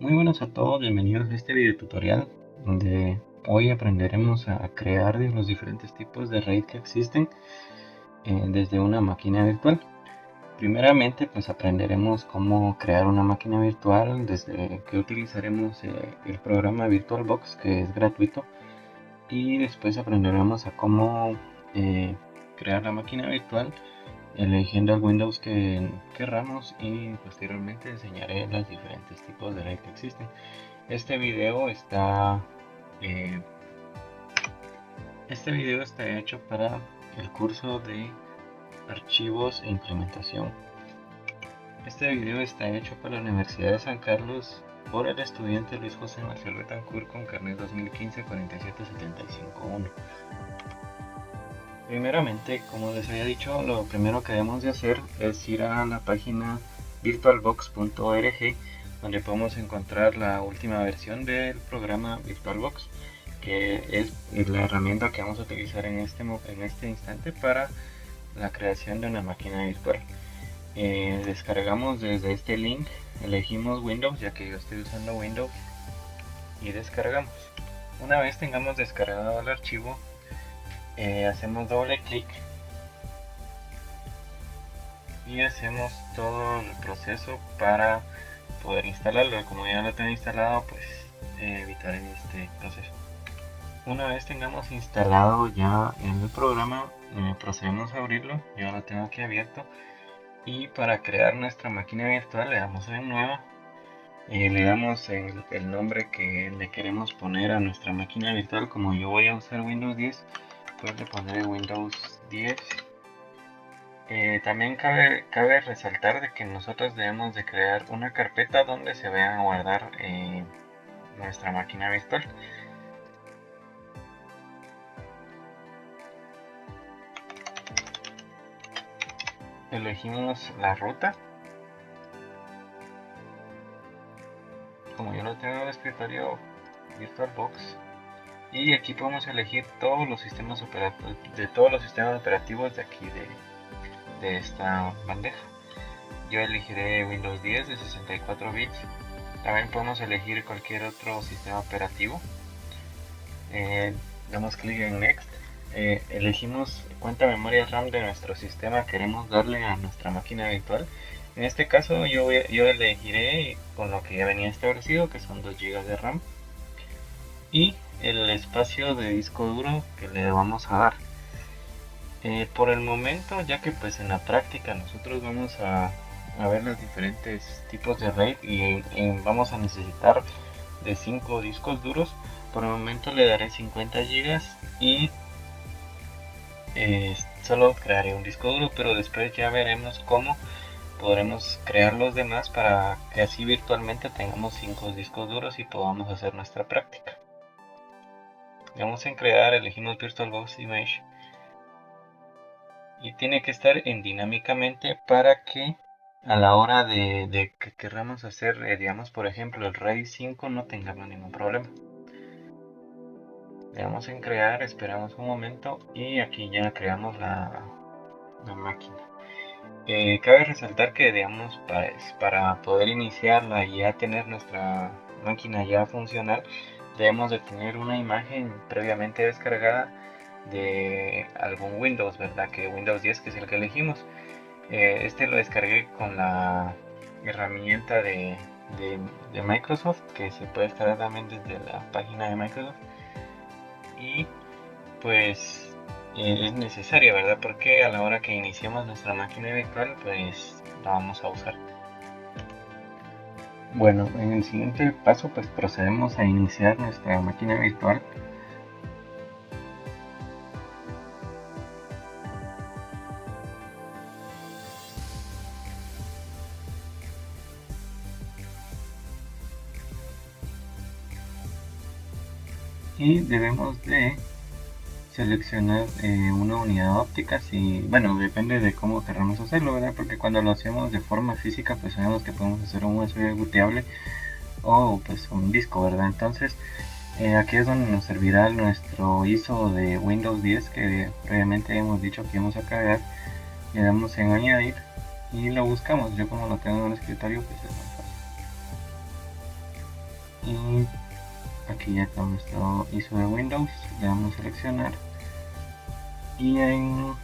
Muy buenas a todos, bienvenidos a este video tutorial donde hoy aprenderemos a crear los diferentes tipos de RAID que existen desde una máquina virtual. Primeramente pues aprenderemos cómo crear una máquina virtual, desde que utilizaremos el programa VirtualBox, que es gratuito, y después aprenderemos a cómo crear la máquina virtual eligiendo el Windows que querramos, y posteriormente enseñaré los diferentes tipos de RAID que existen. Este video está eh, hecho para el curso de archivos e implementación. Este video está hecho para la Universidad de San Carlos por el estudiante Luis José Marcelo Betancourt con carnet 2015 47751. Primeramente, como les había dicho, lo primero que debemos de hacer es ir a la página virtualbox.org, donde podemos encontrar la última versión del programa VirtualBox, que es la herramienta que vamos a utilizar en este instante para la creación de una máquina virtual. Descargamos desde este link, elegimos Windows, ya que yo estoy usando Windows, y descargamos. Una vez tengamos descargado el archivo, hacemos doble clic y hacemos todo el proceso para poder instalarlo. Como ya lo tengo instalado, pues evitaré este proceso. Una vez tengamos instalado ya en el programa, procedemos a abrirlo. Yo lo tengo aquí abierto, y para crear nuestra máquina virtual le damos en nueva, le damos el nombre que le queremos poner a nuestra máquina virtual. Como yo voy a usar Windows 10, pues le pondré Windows 10. También cabe resaltar de que nosotros debemos de crear una carpeta donde se vaya a guardar nuestra máquina virtual. Elegimos la ruta. Como yo lo tengo en el escritorio VirtualBox, y aquí podemos elegir todos los sistemas operativos de aquí de esta bandeja. Yo elegiré Windows 10 de 64 bits. También podemos elegir cualquier otro sistema operativo. Damos clic en Next. Elegimos cuánta memoria RAM de nuestro sistema queremos darle a nuestra máquina virtual. En este caso yo elegiré con lo que ya venía establecido, que son 2 GB de RAM, y el espacio de disco duro que le vamos a dar. Por el momento, ya que pues en la práctica nosotros vamos a ver los diferentes tipos de RAID y vamos a necesitar de 5 discos duros, por el momento le daré 50 GB y solo crearé un disco duro, pero después ya veremos cómo podremos crear los demás para que así virtualmente tengamos 5 discos duros y podamos hacer nuestra práctica. Vamos en crear, elegimos VirtualBox Image y tiene que estar en dinámicamente para que a la hora de que queramos hacer, digamos por ejemplo el RAID 5, no tengamos ningún problema. Le damos en crear, esperamos un momento y aquí ya creamos la máquina. Cabe resaltar que, digamos, para poder iniciarla y ya tener nuestra máquina ya funcional, debemos de tener una imagen previamente descargada de algún Windows, ¿verdad? Que Windows 10, que es el que elegimos. Este lo descargué con la herramienta de Microsoft, que se puede descargar también desde la página de Microsoft. Y pues es necesaria, ¿verdad? Porque a la hora que iniciemos nuestra máquina virtual, pues la vamos a usar. Bueno, en el siguiente paso pues procedemos a iniciar nuestra máquina virtual. Y debemos de seleccionar una unidad óptica, si, bueno, depende de cómo queramos hacerlo, ¿verdad? Porque cuando lo hacemos de forma física, pues sabemos que podemos hacer un USB booteable o pues un disco, ¿verdad? Entonces aquí es donde nos servirá nuestro ISO de Windows 10 que previamente hemos dicho que íbamos a cargar. Le damos en añadir y lo buscamos. Yo como lo tengo en el escritorio, pues es más fácil. Y aquí ya está nuestro ISO de Windows, le damos a seleccionar y en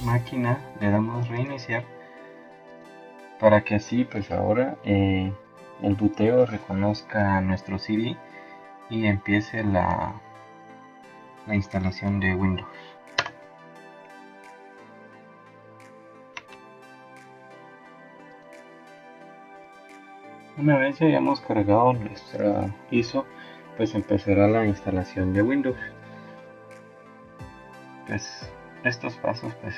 máquina le damos reiniciar para que así pues ahora el buteo reconozca nuestro CD y empiece la instalación de Windows. Una vez hayamos cargado nuestra ISO, pues empezará la instalación de Windows. Pues estos pasos pues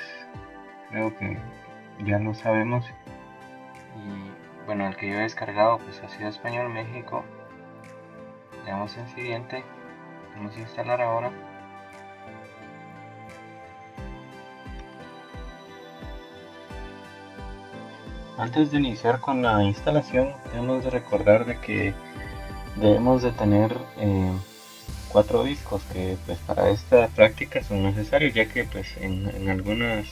creo que ya lo sabemos. Y bueno, el que yo he descargado pues ha sido Español México. Le damos en siguiente. Vamos a instalar ahora. Antes de iniciar con la instalación, debemos de recordar de que debemos de tener 4 discos que pues para esta práctica son necesarios, ya que pues en algunos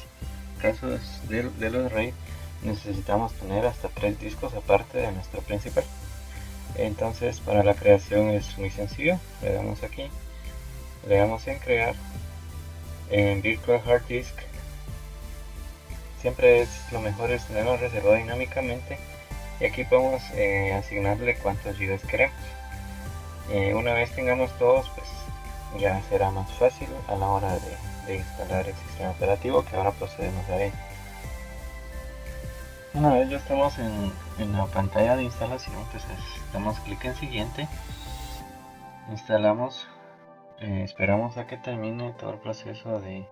casos de los RAID necesitamos tener hasta 3 discos aparte de nuestro principal. Entonces para la creación es muy sencillo, le damos aquí, le damos en crear, en Virtual Hard Disk. Siempre es lo mejor es tenerlo reservado dinámicamente y aquí podemos asignarle cuántos gigas queremos. Una vez tengamos todos, pues ya será más fácil a la hora de instalar el sistema operativo, que ahora procedemos a ello. Una vez ya estamos en la pantalla de instalación, pues damos clic en siguiente, instalamos, esperamos a que termine todo el proceso de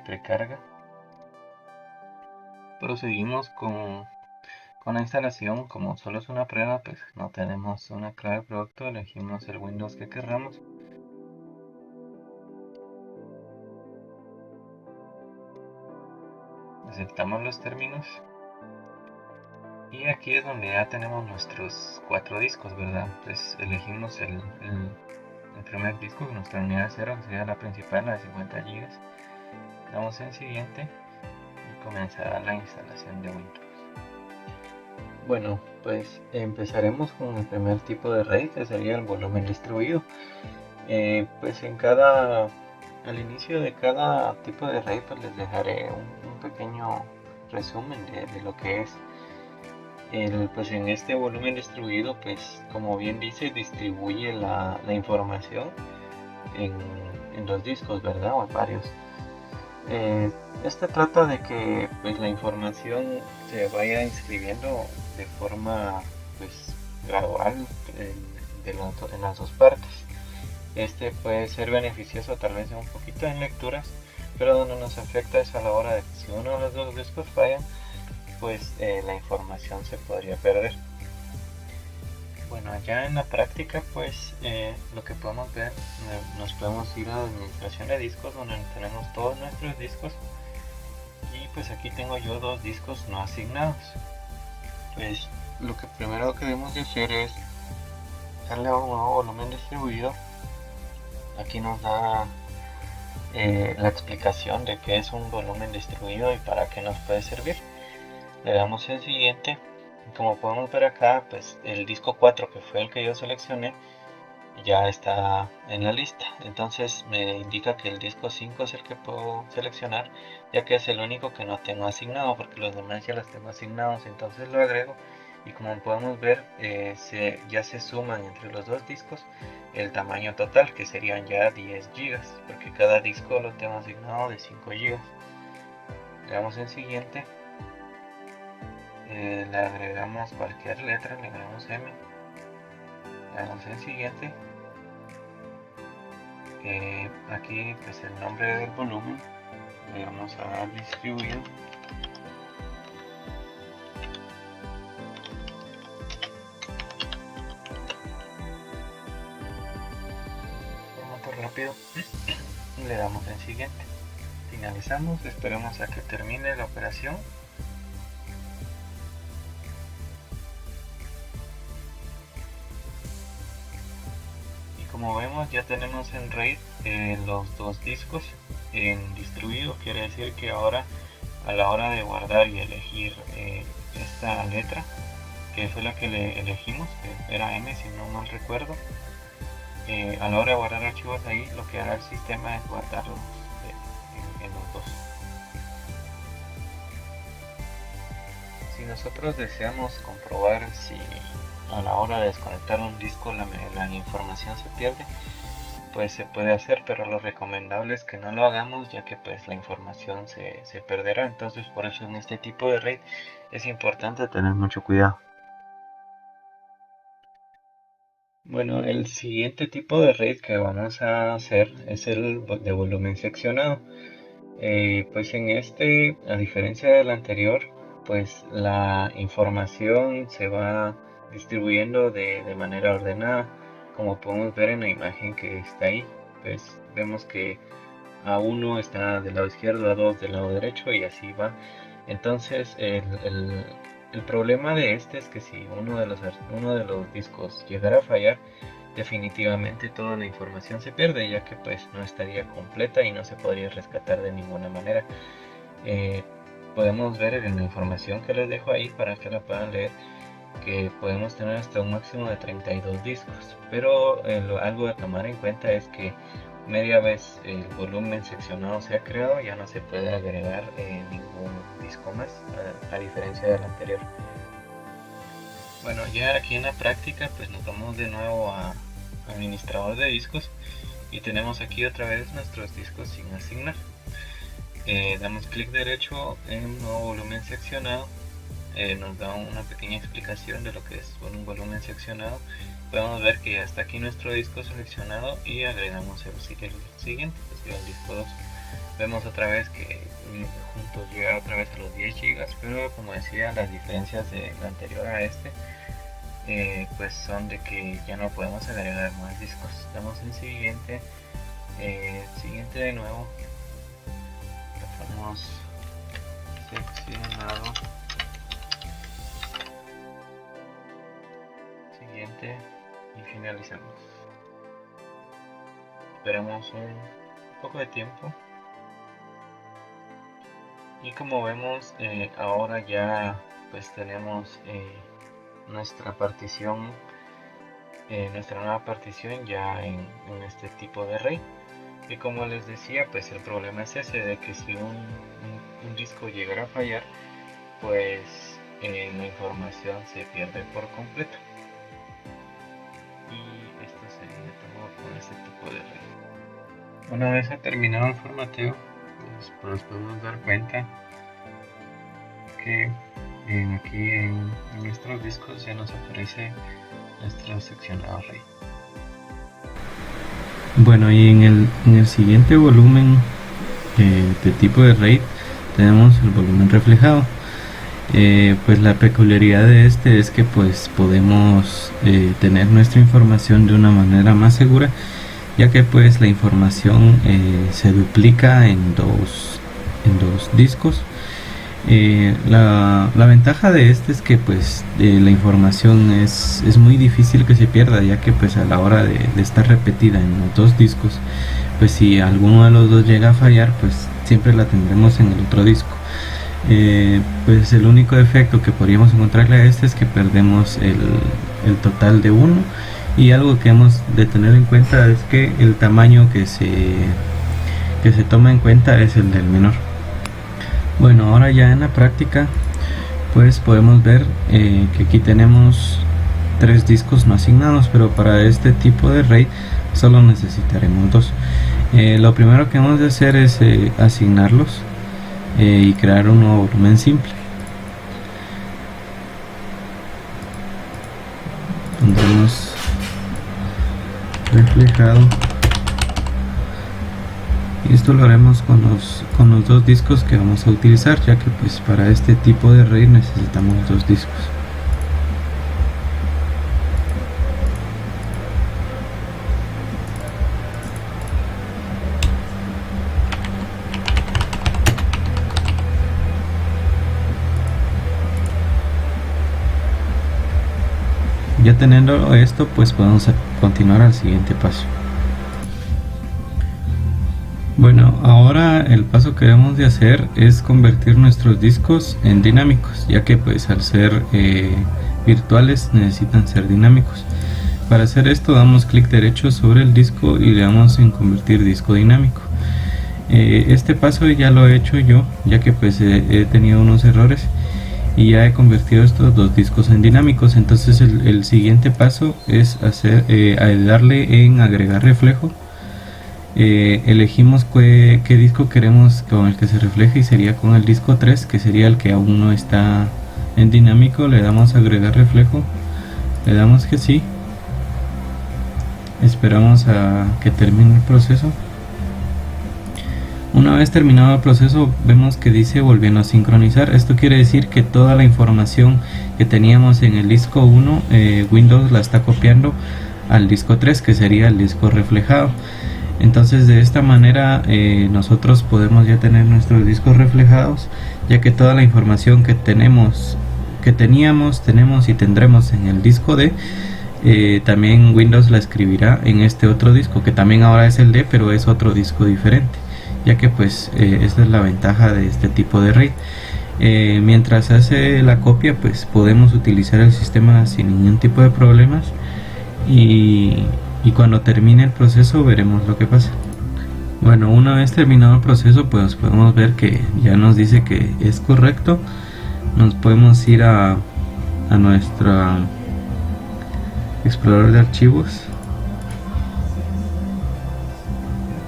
precarga. Proseguimos con la instalación. Como solo es una prueba, pues no tenemos una clave de producto, elegimos el Windows que querramos. Aceptamos los términos y aquí es donde ya tenemos nuestros 4 discos, ¿verdad? Pues elegimos el primer disco, nuestra unidad 0, que sería la principal, la de 50 GB. Damos en siguiente y comenzará la instalación de Windows. Bueno, pues empezaremos con el primer tipo de RAID, que sería el volumen distribuido. Pues al inicio de cada tipo de RAID pues les dejaré un pequeño resumen de lo que es. Pues en este volumen distribuido, pues como bien dice, distribuye la información en los discos, ¿verdad? O en varios. Este trata de que pues la información se vaya inscribiendo de forma pues gradual en las dos partes. Este puede ser beneficioso tal vez un poquito en lecturas, pero donde nos afecta es a la hora de que si uno de los dos discos falla, pues la información se podría perder. Bueno, ya en la práctica pues lo que podemos ver, nos podemos ir a administración de discos, donde tenemos todos nuestros discos, y pues aquí tengo yo 2 discos no asignados. Pues lo que primero que debemos de hacer es darle a un nuevo volumen distribuido. Aquí nos da la explicación de qué es un volumen distribuido y para qué nos puede servir. Le damos en siguiente. Como podemos ver acá, pues el disco 4, que fue el que yo seleccioné, ya está en la lista. Entonces me indica que el disco 5 es el que puedo seleccionar, ya que es el único que no tengo asignado, porque los demás ya los tengo asignados. Entonces lo agrego y como podemos ver, ya se suman entre los dos discos el tamaño total, que serían ya 10 GB, porque cada disco lo tengo asignado de 5 GB. Le damos en siguiente. Le agregamos cualquier letra, le agregamos M, le damos en siguiente. Aquí pues el nombre del volumen, le vamos a dar distribuido. Formato rápido. Le damos en siguiente. Finalizamos, esperamos a que termine la operación. Como vemos, ya tenemos en RAID los 2 discos en distribuido. Quiere decir que ahora a la hora de guardar y elegir esta letra, que fue la que le elegimos, que era M si no mal recuerdo. A la hora de guardar archivos ahí, lo que hará el sistema es guardarlos en los dos. Si nosotros deseamos comprobar si a la hora de desconectar un disco la información se pierde, pues se puede hacer, pero lo recomendable es que no lo hagamos, ya que pues la información se perderá. Entonces por eso en este tipo de RAID es importante tener mucho cuidado. Bueno, el siguiente tipo de RAID que vamos a hacer es el de volumen seccionado. Pues en este, a diferencia del anterior, pues la información se va distribuyendo de manera ordenada, como podemos ver en la imagen que está ahí. Pues vemos que A1 está del lado izquierdo, A2 del lado derecho y así va. Entonces el problema de este es que si uno de los discos llegara a fallar, definitivamente toda la información se pierde, ya que pues no estaría completa y no se podría rescatar de ninguna manera. Podemos ver en la información que les dejo ahí para que la puedan leer, que podemos tener hasta un máximo de 32 discos, pero algo a tomar en cuenta es que media vez el volumen seccionado se ha creado, ya no se puede agregar ningún disco más, a diferencia del anterior. Bueno, ya aquí en la práctica pues nos vamos de nuevo a administrador de discos y tenemos aquí otra vez nuestros discos sin asignar. Damos clic derecho en nuevo volumen seccionado, nos da una pequeña explicación de lo que es un volumen seccionado. Podemos ver que ya está aquí nuestro disco seleccionado y agregamos el siguiente, que es el disco 2. Vemos otra vez que juntos llega otra vez a los 10 GB, pero como decía, las diferencias del anterior a este pues son de que ya no podemos agregar más discos. Damos en siguiente, siguiente de nuevo, lo ponemos seccionado, siguiente y finalizamos. Esperamos un poco de tiempo y como vemos ahora ya pues tenemos nuestra partición, nuestra nueva partición ya en este tipo de RAID. Y como les decía, pues el problema es ese, de que si un disco llegara a fallar, pues la información se pierde por completo. Y esto sería todo con este tipo de RAID. Una vez ha terminado el formateo, pues nos podemos dar cuenta que aquí en nuestros discos ya nos aparece nuestro seccionado RAID. Bueno, y en el siguiente volumen de tipo de RAID tenemos el volumen reflejado. Pues la peculiaridad de este es que pues podemos tener nuestra información de una manera más segura, ya que pues la información se duplica en dos discos. La ventaja de este es que pues la información es muy difícil que se pierda, ya que pues a la hora de estar repetida en los dos discos, pues si alguno de los dos llega a fallar, pues siempre la tendremos en el otro disco. Pues el único defecto que podríamos encontrarle a este es que perdemos el total de uno, y algo que hemos de tener en cuenta es que el tamaño que se toma en cuenta es el del menor. Bueno, ahora ya en la práctica pues podemos ver que aquí tenemos 3 discos no asignados, pero para este tipo de RAID solo necesitaremos 2. Lo primero que hemos de hacer es asignarlos y crear un nuevo volumen simple. Pondremos reflejado. Y esto lo haremos con los 2 discos que vamos a utilizar, ya que pues para este tipo de RAID necesitamos 2 discos. Ya teniendo esto, pues podemos continuar al siguiente paso. Bueno, ahora el paso que debemos de hacer es convertir nuestros discos en dinámicos, ya que pues al ser virtuales necesitan ser dinámicos. Para hacer esto damos clic derecho sobre el disco y le damos en convertir disco dinámico. Este paso ya lo he hecho yo, ya que pues he tenido unos errores y ya he convertido estos dos discos en dinámicos. Entonces el siguiente paso es darle en agregar reflejo. Elegimos qué disco queremos con el que se refleje y sería con el disco 3, que sería el que aún no está en dinámico. Le damos a agregar reflejo, le damos que sí, esperamos a que termine el proceso. Una vez terminado el proceso vemos que dice volviendo a sincronizar. Esto quiere decir que toda la información que teníamos en el disco 1 Windows la está copiando al disco 3, que sería el disco reflejado. Entonces de esta manera nosotros podemos ya tener nuestros discos reflejados, ya que toda la información que teníamos, tenemos y tendremos en el disco D, también Windows la escribirá en este otro disco, que también ahora es el D, pero es otro disco diferente, ya que pues esta es la ventaja de este tipo de RAID. Mientras hace la copia, pues podemos utilizar el sistema sin ningún tipo de problemas, y cuando termine el proceso veremos lo que pasa. Bueno, una vez terminado el proceso, pues podemos ver que ya nos dice que es correcto. Nos podemos ir a nuestro explorador de archivos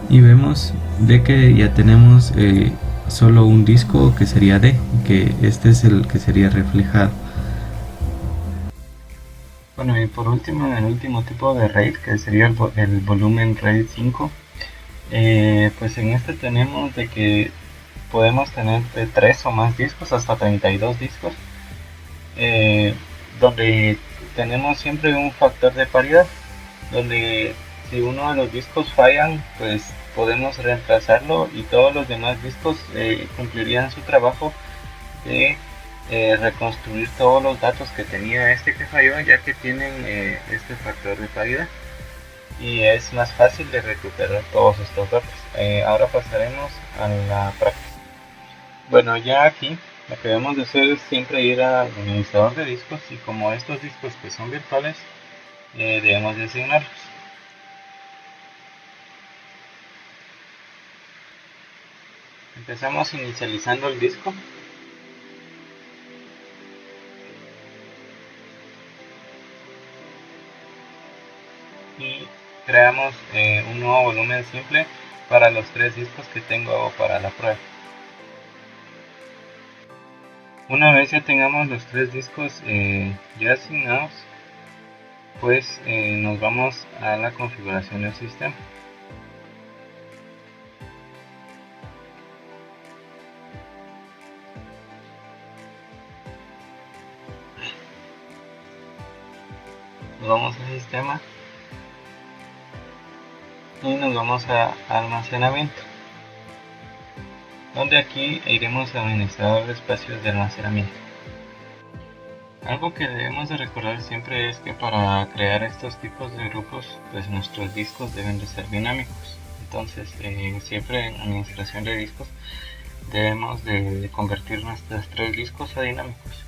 y vemos de que ya tenemos solo un disco, que sería D, que este es el que sería reflejado. Bueno, y por último, el último tipo de RAID, que sería el volumen RAID 5, pues en este tenemos de que podemos tener de 3 o más discos hasta 32 discos, donde tenemos siempre un factor de paridad, donde si uno de los discos fallan, pues podemos reemplazarlo y todos los demás discos cumplirían su trabajo de reconstruir todos los datos que tenía este que falló, ya que tienen este factor de paridad y es más fácil de recuperar todos estos datos. Ahora pasaremos a la práctica. Bueno, ya aquí lo que debemos de hacer es siempre ir al administrador de discos, y como estos discos pues son virtuales, debemos de asignarlos. Empezamos inicializando el disco. Y creamos un nuevo volumen simple para los 3 discos que tengo para la prueba. Una vez ya tengamos los 3 discos ya asignados, pues nos vamos a la configuración del sistema. Nos vamos al sistema y nos vamos a almacenamiento, donde aquí iremos a administrador de espacios de almacenamiento. Algo que debemos de recordar siempre es que para crear estos tipos de grupos, pues nuestros discos deben de ser dinámicos. Entonces siempre en administración de discos debemos de convertir nuestros 3 discos a dinámicos.